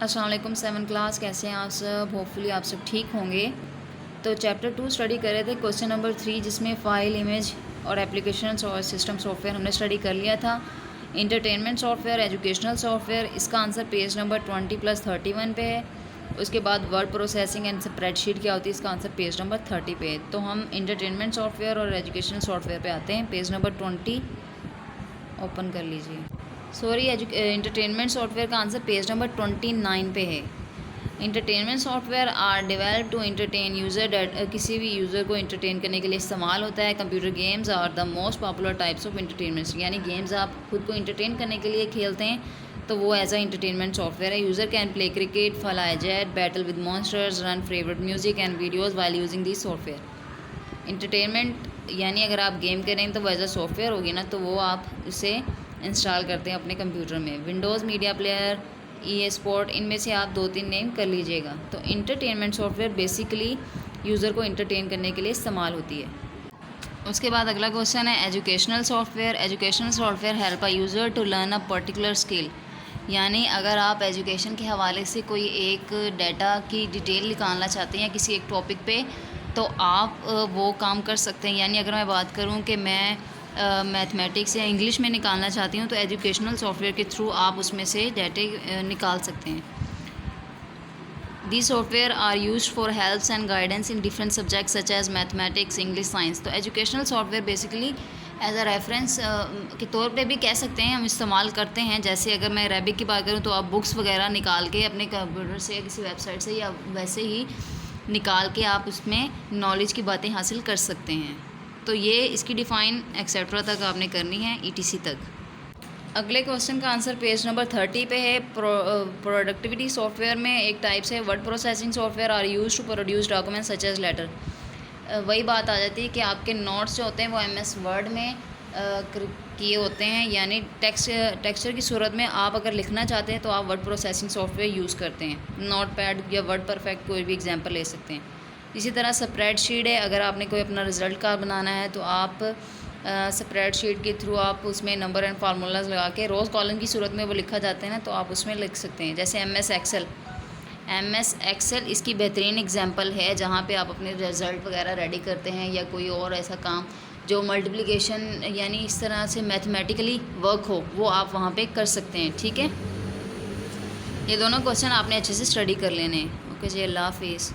अस्सलाम वालेकुम 7 क्लास, कैसे हैं आप सब? होपफुली आप सब ठीक होंगे। तो चैप्टर 2 स्टडी कर रहे थे, क्वेश्चन नंबर 3 जिसमें फ़ाइल, इमेज और एप्लीकेशन और सिस्टम सॉफ्टवेयर हमने स्टडी कर लिया था। इंटरटेनमेंट सॉफ्टवेयर, एजुकेशनल सॉफ्टवेयर, इसका आंसर पेज नंबर 20+31 पे है। उसके बाद वर्ड प्रोसेसिंग एंड स्प्रेडशीट क्या होती है, इसका आंसर पेज नंबर 30 पे है। तो हम इंटरटेनमेंट सॉफ्टवेयर और एजुकेशनल सॉफ्टवेयर पे आते हैं। पेज नंबर 20 ओपन कर लीजिए। सॉरी, इंटरटेनमेंट सॉफ्टवेयर का आंसर पेज नंबर 29 पे है। Entertainment software are develop to entertain user, किसी भी यूज़र को इंटरटेन करने के लिए इस्तेमाल होता है। Computer games are the most popular types of entertainment, यानी गेम्स आप खुद को इंटरटेन करने के लिए खेलते हैं तो वो एज अ इंटरटेनमेंट सॉफ्टवेयर है। User can play cricket, fly jet, battle with monsters, run favourite music and videos while using this software. Entertainment यानी अगर आप गेम करें तो वो एज अ सॉफ्टवेयर होगी ना, तो वो आप उसे इंस्टॉल करते हैं अपने कंप्यूटर में। विंडोज़ मीडिया प्लेयर, स्पोर्ट, इनमें से आप 2-3 नेम कर लीजिएगा। तो इंटरटेनमेंट सॉफ्टवेयर बेसिकली यूज़र को इंटरटेन करने के लिए इस्तेमाल होती है। उसके बाद अगला क्वेश्चन है educational software. Educational software help a user to learn a particular skill, यानी अगर आप एजुकेशन के हवाले से कोई एक डाटा की डिटेल निकालना चाहते हैं या किसी एक टॉपिक पे, तो आप वो काम कर सकते हैं। यानी अगर मैं बात करूं कि मैं मैथमेटिक्स या इंग्लिश में निकालना चाहती हूँ तो एजुकेशनल सॉफ्टवेयर के थ्रू आप उसमें से डाटे निकाल सकते हैं। The software are use for helps and guidance in different subjects such as mathematics, English, science. तो educational software basically as a reference के तौर पे भी कह सकते हैं, हम इस्तेमाल करते हैं। जैसे अगर मैं अरेबिक की बात करूँ तो आप बुक्स वगैरह निकाल के अपने कंप्यूटर से या किसी वेबसाइट से या वैसे ही निकाल के आप उसमें नॉलेज की बातें हासिल कर सकते हैं। तो ये इसकी डिफ़ाइन एक्सेट्रा तक आपने करनी है, ETC तक। अगले क्वेश्चन का आंसर पेज नंबर 30 पे है। प्रोडक्टिविटी सॉफ्टवेयर में एक टाइप से word processing software are use to produce document such as letter. वही बात आ जाती है कि आपके नोट्स जो होते हैं वो MS वर्ड में किए होते हैं, यानी टेक्सचर की सूरत में आप अगर लिखना चाहते हैं तो आप वर्ड प्रोसेसिंग सॉफ्टवेयर यूज़ करते हैं। नोट पैड या वर्ड परफेक्ट कोई भी एग्जांपल ले सकते हैं। इसी तरह स्प्रेडशीट है, अगर आपने कोई अपना रिज़ल्ट कार्ड बनाना है तो आप स्प्रेडशीट के थ्रू आप उसमें नंबर एंड फार्मूलाज लगा के रोज़ कॉलम की सूरत में वो लिखा जाता है ना, तो आप उसमें लिख सकते हैं। जैसे MS एक्सेल इसकी बेहतरीन एग्जांपल है, जहाँ पे आप अपने रिज़ल्ट वगैरह रेडी करते हैं या कोई और ऐसा काम जो मल्टीप्लिकेशन यानी इस तरह से मैथमेटिकली वर्क हो, वो आप वहाँ पे कर सकते हैं। ठीक है, ये दोनों क्वेश्चन आपने अच्छे से स्टडी कर लेने हैं। ओके जी, अल्लाह हाफिज़।